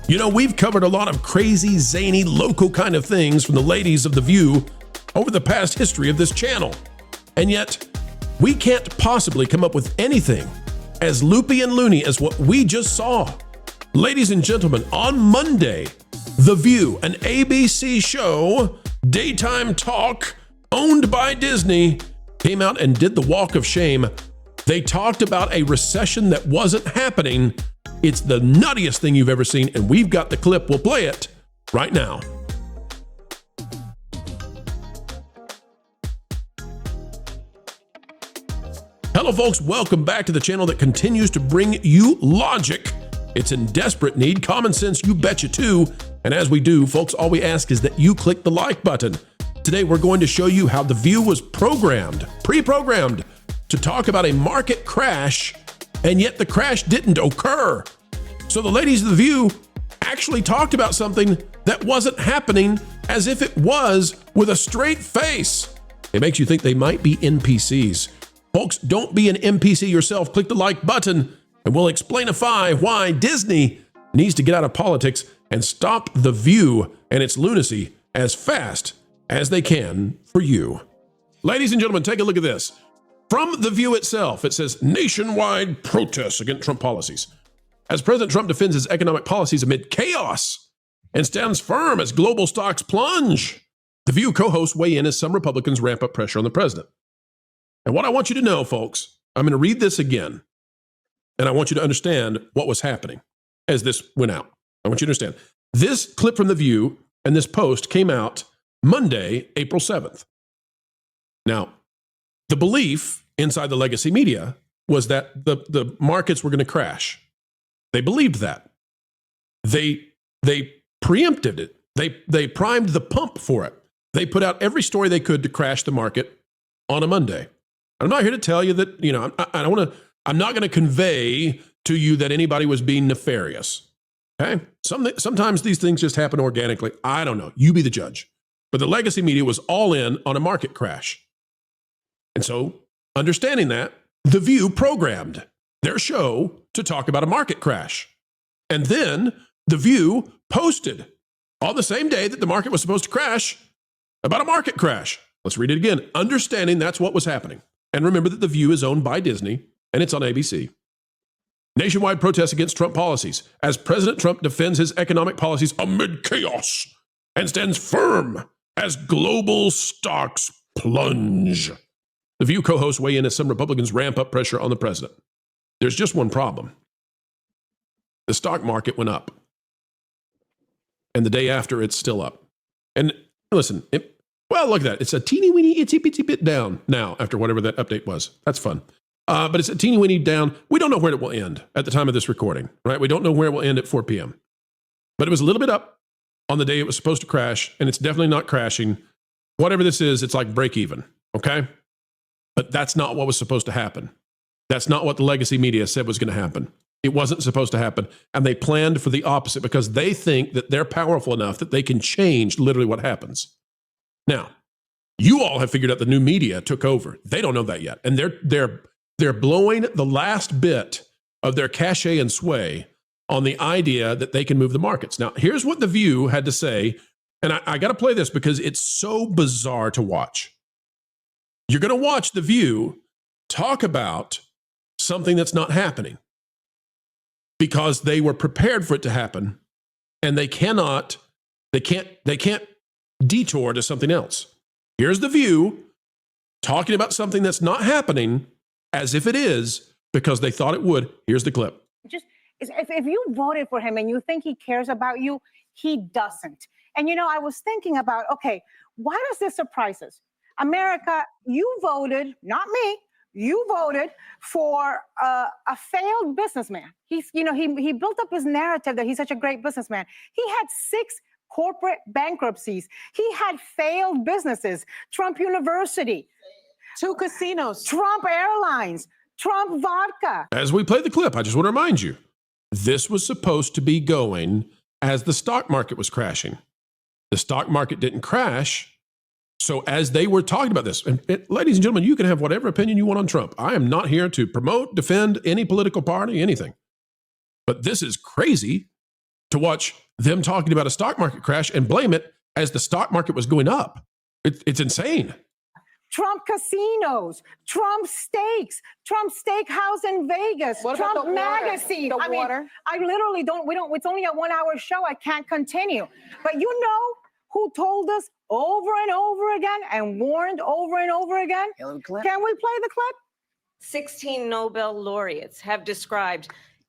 You know, we've covered a lot of crazy, zany, local kind of things from the ladies of The View over the past history of this channel. And yet, we can't possibly come up with anything as loopy and loony as what we just saw. Ladies and gentlemen, on Monday, The View, an ABC show, daytime talk, owned by Disney, came out and did the walk of shame. They talked about a recession that wasn't happening. It's the nuttiest thing you've ever seen, and we've got the clip. We'll play it right now. Hello, folks. Welcome back to the channel that continues to bring you logic. It's in desperate need. Common sense, you betcha too. And as we do, folks, all we ask is that you click the like button. Today, we're going to show you how The View was pre-programmed to talk about a market crash, and yet the crash didn't occur. So the ladies of The View actually talked about something that wasn't happening as if it was, with a straight face. It makes you think they might be NPCs. Folks, don't be an NPC yourself. Click the like button and we'll explainify why Disney needs to get out of politics and stop The View and its lunacy as fast as they can for you. Ladies and gentlemen, take a look at this. From The View itself, it says, nationwide protests against Trump policies. As President Trump defends his economic policies amid chaos and stands firm as global stocks plunge, The View co-hosts weigh in as some Republicans ramp up pressure on the president. And what I want you to know, folks, I'm going to read this again, and I want you to understand what was happening as this went out. I want you to understand. This clip from The View and this post came out Monday, April 7th. Now, the belief inside the legacy media was that the markets were going to crash. They believed that. They preempted it. They primed the pump for it. They put out every story they could to crash the market on a Monday. I'm not here to tell you that, you know, I'm not going to convey to you that anybody was being nefarious. Okay? Sometimes these things just happen organically. I don't know. You be the judge. But the legacy media was all in on a market crash. And so, understanding that, The View programmed their show to talk about a market crash. And then The View posted on the same day that the market was supposed to crash about a market crash. Let's read it again. Understanding that's what was happening. And remember that The View is owned by Disney and it's on ABC. Nationwide protests against Trump policies as President Trump defends his economic policies amid chaos and stands firm as global stocks plunge. The View co-hosts weigh in as some Republicans ramp up pressure on the president. There's just one problem. The stock market went up. And the day after, it's still up. And listen, well, look at that. It's a teeny weeny, itsy bitsy bit down now after whatever that update was. That's fun. But it's a teeny weeny down. We don't know where it will end at the time of this recording, right? We don't know where it will end at 4 p.m. But it was a little bit up on the day it was supposed to crash, and it's definitely not crashing. Whatever this is, it's like break even, okay? But that's not what was supposed to happen. That's not what the legacy media said was going to happen. It wasn't supposed to happen. And they planned for the opposite because they think that they're powerful enough that they can change literally what happens. Now, you all have figured out the new media took over. They don't know that yet. And they're blowing the last bit of their cachet and sway on the idea that they can move the markets. Now, here's what The View had to say. And I got to play this because it's so bizarre to watch. You're going to watch The View talk about something that's not happening because they were prepared for it to happen, and they can't detour to something else. Here's The View talking about something that's not happening as if it is because they thought it would. Here's the clip. Just if you voted for him and you think he cares about you, he doesn't. And, you know, I was thinking about, okay, why does this surprise us? America, you voted, not me, you voted for a failed businessman. He built up his narrative that he's such a great businessman. He had 6 corporate bankruptcies. He had failed businesses, Trump University, 2 casinos, Trump Airlines, Trump Vodka. As we play the clip, I just want to remind you, this was supposed to be going as the stock market was crashing. The stock market didn't crash. So as they were talking about this, and ladies and gentlemen, you can have whatever opinion you want on Trump. I am not here to promote, defend any political party, anything. But this is crazy to watch them talking about a stock market crash and blame it as the stock market was going up. It's insane. Trump casinos, Trump steaks, Trump steakhouse in Vegas, What about Trump the water? magazine. The I mean, water? I literally it's only a 1 hour show. I can't continue. But you know who told us over and over again and warned over and over again? Hillary Clinton. Can we play the clip? 16 Nobel laureates have described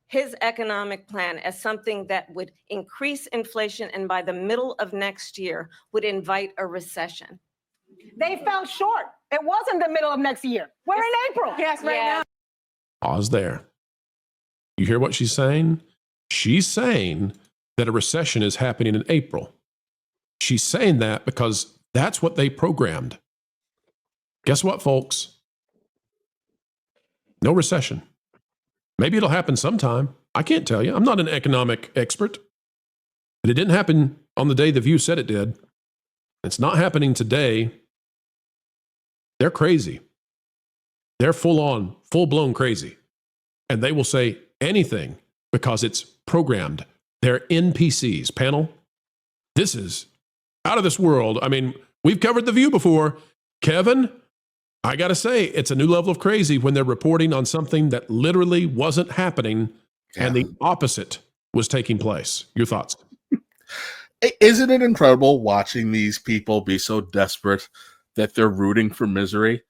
his economic plan as something that would increase inflation and by the middle of next year would invite a recession. They fell short. It wasn't the middle of next year. We're in April. Yes, right Yeah. now. Pause there. You hear what she's saying? She's saying that a recession is happening in April. She's saying that because that's what they programmed. Guess what, folks? No recession. Maybe it'll happen sometime. I can't tell you. I'm not an economic expert. But it didn't happen on the day The View said it did. It's not happening today. They're crazy. They're full-blown crazy. And they will say anything because it's programmed. They're NPCs. Panel, this is out of this world. I mean, we've covered The View before. Kevin, I got to say, it's a new level of crazy when they're reporting on something that literally wasn't happening and the opposite was taking place. Your thoughts? Isn't it incredible watching these people be so desperate that they're rooting for misery?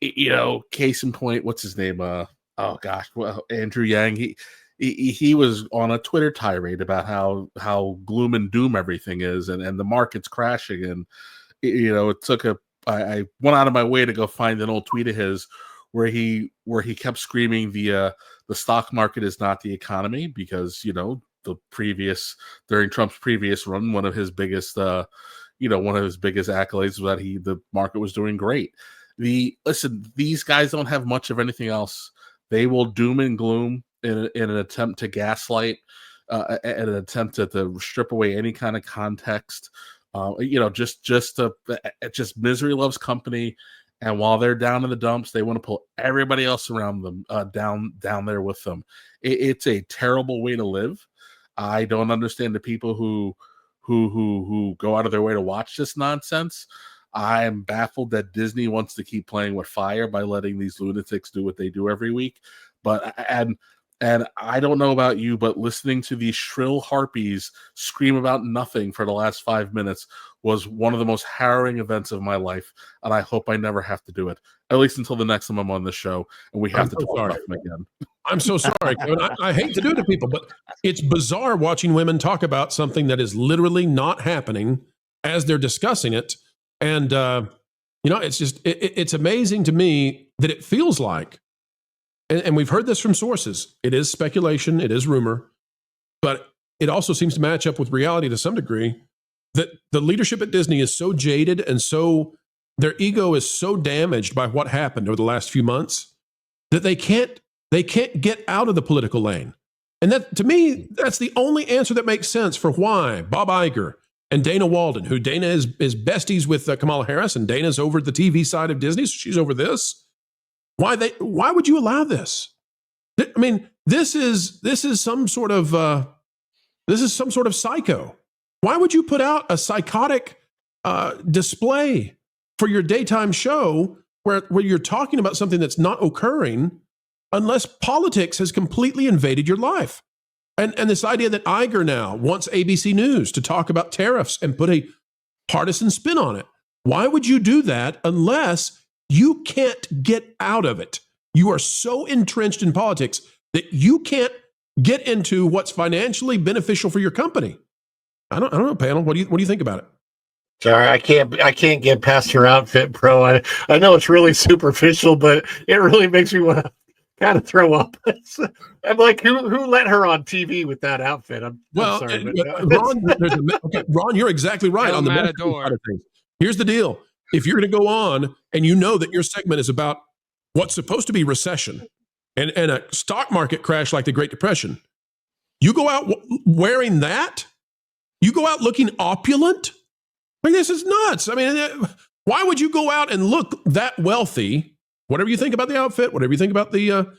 You know, case in point, what's his name? Andrew Yang. He was on a Twitter tirade about how gloom and doom everything is, and the market's crashing. And you know, I went out of my way to go find an old tweet of his where he kept screaming the stock market is not the economy, because you know during Trump's previous run, one of his biggest accolades was that the market was doing great. These guys don't have much of anything else. They will doom and gloom in an attempt to gaslight, and an attempt to strip away any kind of context. Just misery loves company. And while they're down in the dumps, they want to pull everybody else around them down there with them. It's a terrible way to live. I don't understand the people who go out of their way to watch this nonsense. I am baffled that Disney wants to keep playing with fire by letting these lunatics do what they do every week. And I don't know about you, but listening to these shrill harpies scream about nothing for the last 5 minutes was one of the most harrowing events of my life, and I hope I never have to do it, at least until the next time I'm on the show and we have to talk about them again. I'm so sorry, Kevin. I hate to do it to people, but it's bizarre watching women talk about something that is literally not happening as they're discussing it. And, it's just, it's amazing to me that it feels like, and we've heard this from sources, it is speculation, it is rumor, but it also seems to match up with reality to some degree, that the leadership at Disney is so jaded and so, their ego is so damaged by what happened over the last few months that they can't get out of the political lane. And that, to me, that's the only answer that makes sense for why Bob Iger and Dana Walden, who Dana is besties with Kamala Harris, and Dana's over the TV side of Disney, so she's over this. Why would you allow this? I mean, this is some sort of psycho. Why would you put out a psychotic display for your daytime show where you're talking about something that's not occurring unless politics has completely invaded your life? And this idea that Iger now wants ABC News to talk about tariffs and put a partisan spin on it. Why would you do that unless you can't get out of it? You are so entrenched in politics that you can't get into what's financially beneficial for your company. I don't know, panel. What do you think about it? Sorry, I can't get past your outfit, bro. I know it's really superficial, but it really makes me want to kind of throw up. I'm like, who let her on TV with that outfit? I'm sorry, but Ron, you're exactly right on the Matador side of things. Here's the deal: if you're going to go on and you know that your segment is about what's supposed to be recession and a stock market crash like the Great Depression, you go out wearing that. You go out looking opulent. Like, this is nuts. I mean, why would you go out and look that wealthy? Whatever you think about the outfit, whatever you think about the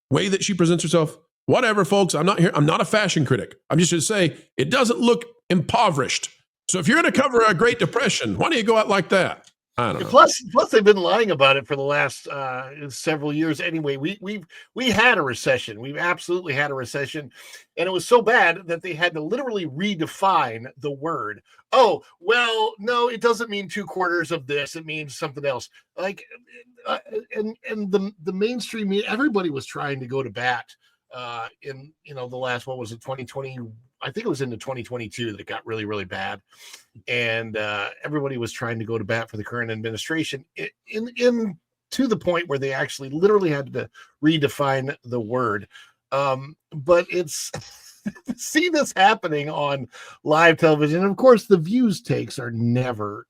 way that she presents herself, Whatever, folks. I'm not here. I'm not a fashion critic. I'm just going to say it doesn't look impoverished. So if you're going to cover a Great Depression, why don't you go out like that? I don't know. Plus, they've been lying about it for the last several years. Anyway, we had a recession. We've absolutely had a recession, and it was so bad that they had to literally redefine the word. Oh, well, no, it doesn't mean 2 quarters of this. It means something else. Like, and the mainstream media, everybody was trying to go to bat in the last, what was it, 2020? I think it was into 2022 that it got really, really bad. And everybody was trying to go to bat for the current administration in to the point where they actually literally had to redefine the word. But it's see this happening on live television. And of course, the views takes are never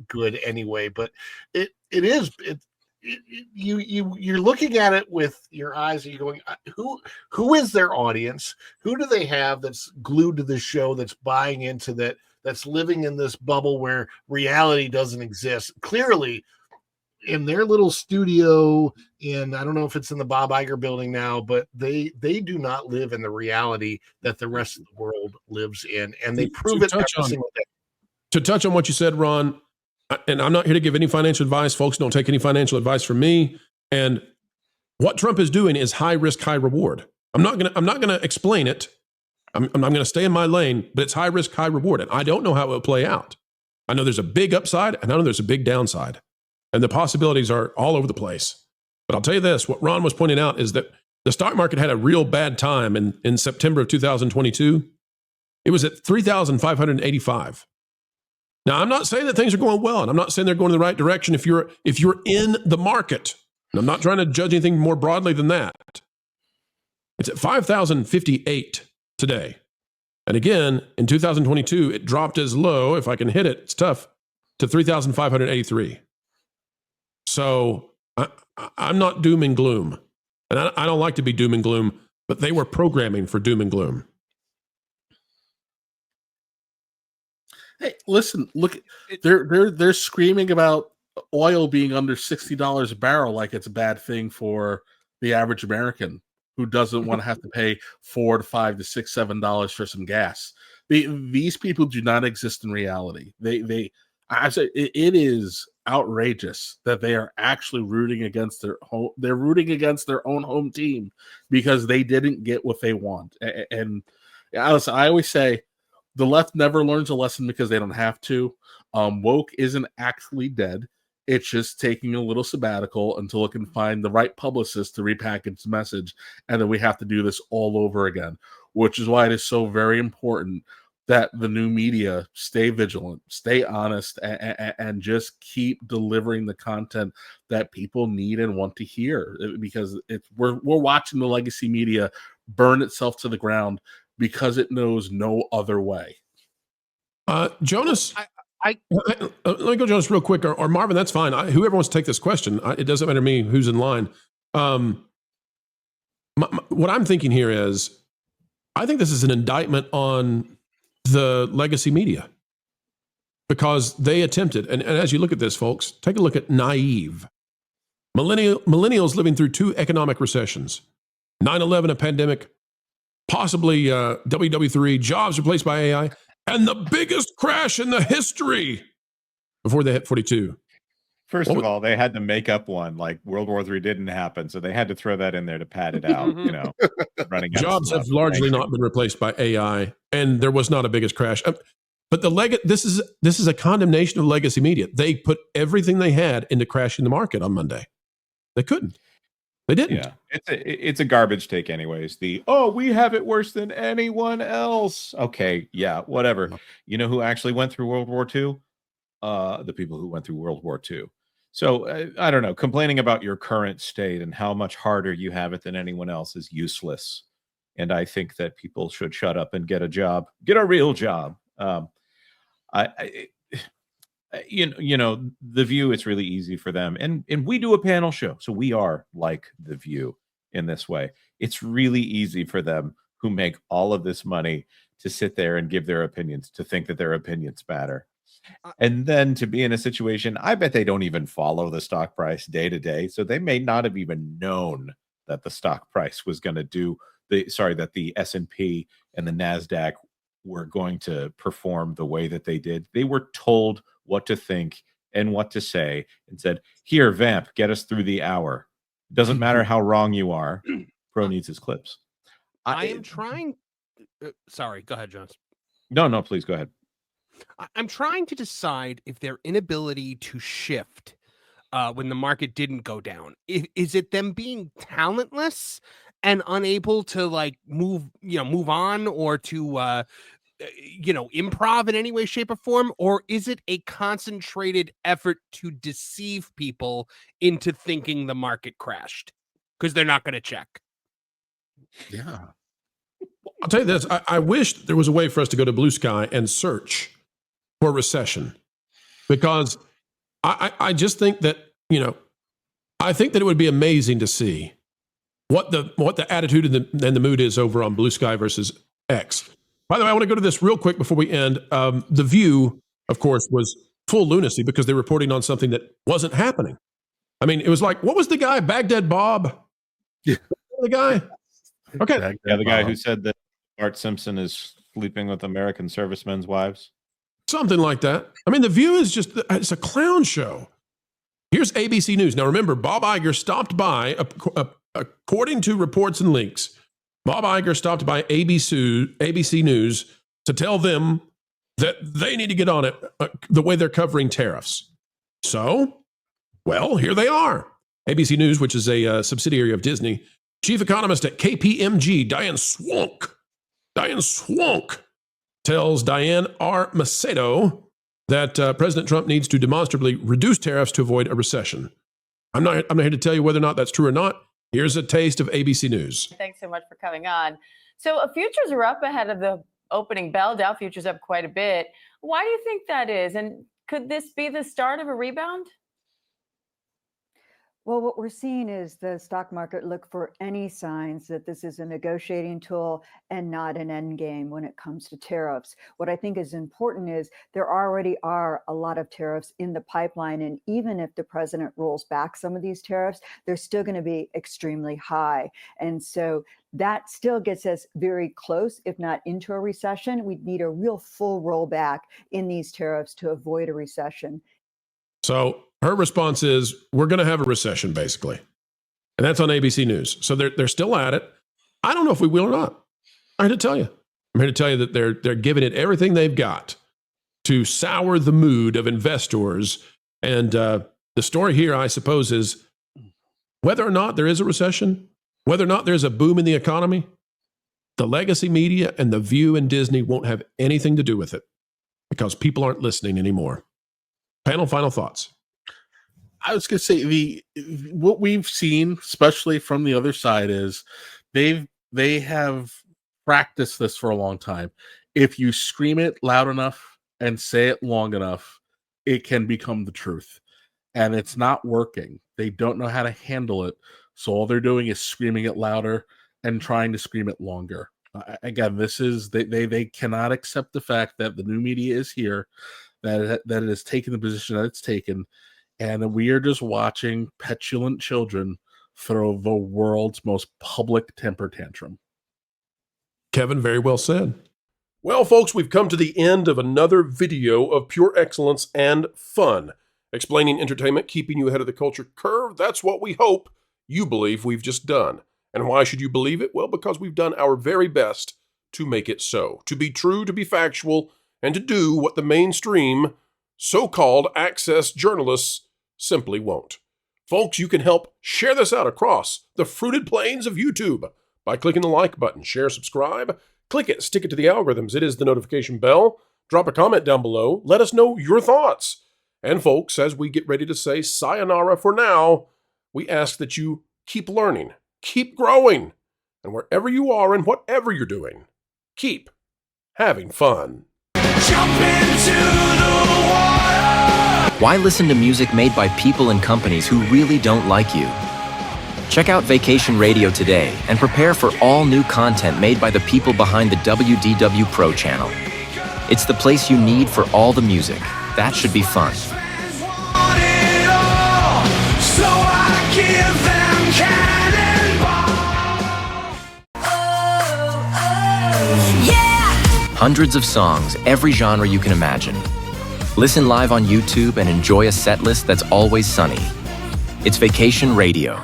good anyway, but you're looking at it with your eyes and you're going, who is their audience? Who do they have that's glued to the show, that's buying into that, that's living in this bubble where reality doesn't exist? Clearly, in their little studio, and I don't know if it's in the Bob Iger building now, but they do not live in the reality that the rest of the world lives in, and they prove it every single day. To touch on what you said, Ron, and I'm not here to give any financial advice. Folks, don't take any financial advice from me. And what Trump is doing is high risk, high reward. I'm not gonna explain it. I'm gonna stay in my lane, but it's high risk, high reward. And I don't know how it will play out. I know there's a big upside, and I know there's a big downside. And the possibilities are all over the place. But I'll tell you this, what Ron was pointing out is that the stock market had a real bad time in September of 2022. It was at 3,585. Now, I'm not saying that things are going well, and I'm not saying they're going in the right direction if you're in the market. And I'm not trying to judge anything more broadly than that. It's at 5,058 today. And again, in 2022, it dropped as low, if I can hit it, it's tough, to 3,583. So I'm not doom and gloom. And I don't like to be doom and gloom, but they were programming for doom and gloom. Hey, listen, look, they're screaming about oil being under $60 a barrel like it's a bad thing for the average American who doesn't want to have to pay $4 to $5 to $6, $7 for some gas. These people do not exist in reality. I say it is outrageous that they are actually rooting against their home. They're rooting against their own home team because they didn't get what they want. And I always say, the left never learns a lesson because they don't have to. Woke isn't actually dead. It's just taking a little sabbatical until it can find the right publicist to repackage the message. And then we have to do this all over again, which is why it is so very important that the new media stay vigilant, stay honest, and just keep delivering the content that people need and want to hear. Because we're watching the legacy media burn itself to the ground because it knows no other way. Jonas, let me go, Jonas, real quick, or Marvin, that's fine. Whoever wants to take this question, it doesn't matter to me who's in line. What I'm thinking here is, I think this is an indictment on the legacy media because they attempted, and as you look at this, folks, take a look at naive. Millennials living through 2 economic recessions, 9/11, a pandemic, possibly WW3, jobs replaced by AI, and the biggest crash in the history before they hit 42. First of all, they had to make up one, like World War III didn't happen, so they had to throw that in there to pad it out, running out Jobs have largely not been replaced by AI, and there was not a biggest crash. But this is a condemnation of legacy media. They put everything they had into crashing the market on Monday. They couldn't. They didn't. Yeah, it's a garbage take anyways. We have it worse than anyone else. Okay, yeah, whatever. You know who actually went through World War II? The people who went through World War II. So I don't know, complaining about your current state and how much harder you have it than anyone else is useless. And I think that people should shut up and get a job, get a real job. The View, it's really easy for them. And we do a panel show. So we are like The View in this way. It's really easy for them who make all of this money to sit there and give their opinions, to think that their opinions matter. And then to be in a situation, I bet they don't even follow the stock price day to day. So they may not have even known that the stock price was going to do that the S&P and the NASDAQ were going to perform the way that they did. They were told what to think and what to say and said, here, Vamp, get us through the hour. Doesn't matter how wrong you are. Pro needs his clips. I am trying. Sorry, go ahead, Jones. No, please go ahead. I'm trying to decide if their inability to shift when the market didn't go down, is it them being talentless and unable to like move on or to improv in any way, shape, or form, or is it a concentrated effort to deceive people into thinking the market crashed because they're not going to check? Yeah. I'll tell you this. I wish there was a way for us to go to Blue Sky and search for recession, because I just think that, I think that it would be amazing to see what the attitude and the mood is over on Blue Sky versus X. By the way, I want to go to this real quick before we end. The View, of course, was full lunacy because they're reporting on something that wasn't happening. I mean, it was like, what was the guy, Baghdad Bob? Yeah. The guy? Okay. Yeah, the guy who said that Bart Simpson is sleeping with American servicemen's wives. Something like that. I mean, The View is it's a clown show. Here's ABC News. Now, remember, Bob Iger stopped by, according to reports and leaks, Bob Iger stopped by ABC News to tell them that they need to get on it the way they're covering tariffs. So, well, here they are. ABC News, which is a subsidiary of Disney, chief economist at KPMG, Diane Swonk, tells Diane R. Macedo that President Trump needs to demonstrably reduce tariffs to avoid a recession. I'm not here to tell you whether or not that's true or not. Here's a taste of ABC News. Thanks so much for coming on. So futures are up ahead of the opening bell. Dow futures up quite a bit. Why do you think that is? And could this be the start of a rebound? Well, what we're seeing is the stock market look for any signs that this is a negotiating tool and not an end game when it comes to tariffs. What I think is important is there already are a lot of tariffs in the pipeline. And even if the president rolls back some of these tariffs, they're still going to be extremely high. And so that still gets us very close, if not into a recession. We'd need a real full rollback in these tariffs to avoid a recession. So her response is, we're going to have a recession, basically. And that's on ABC News. So they're still at it. I don't know if we will or not. I'm here to tell you. I'm here to tell you that they're giving it everything they've got to sour the mood of investors. And the story here, I suppose, is whether or not there is a recession, whether or not there's a boom in the economy, the legacy media and The View and Disney won't have anything to do with it because people aren't listening anymore. Panel, final thoughts. I was going to say what we've seen, especially from the other side, is they have practiced this for a long time. If you scream it loud enough and say it long enough, it can become the truth. And it's not working. They don't know how to handle it. So all they're doing is screaming it louder and trying to scream it longer. Again, this is they cannot accept the fact that the new media is here, that it has taken the position that it's taken. And we are just watching petulant children throw the world's most public temper tantrum. Kevin, very well said. Well, folks, we've come to the end of another video of pure excellence and fun, explaining entertainment, keeping you ahead of the culture curve. That's what we hope you believe we've just done. And why should you believe it? Well, because we've done our very best to make it so, to be true, to be factual, and to do what the mainstream so-called access journalists simply won't. Folks, you can help share this out across the fruited plains of YouTube by clicking the like button, share, subscribe, click it, stick it to the algorithms. It is the notification bell. Drop a comment down below. Let us know your thoughts. And folks, as we get ready to say sayonara for now, we ask that you keep learning, keep growing, and wherever you are and whatever you're doing, keep having fun. Jump into the water. Why listen to music made by people and companies who really don't like you? Check out Vacation Radio today and prepare for all new content made by the people behind the WDW Pro Channel. It's the place you need for all the music. That should be fun. So I give them cannonballs. Hundreds of songs, every genre you can imagine. Listen live on YouTube and enjoy a set list that's always sunny. It's Vacation Radio.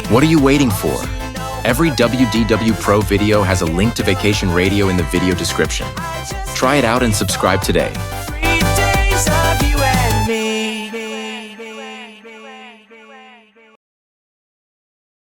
What are you waiting for? Every WDW Pro video has a link to Vacation Radio in the video description. Try it out and subscribe today.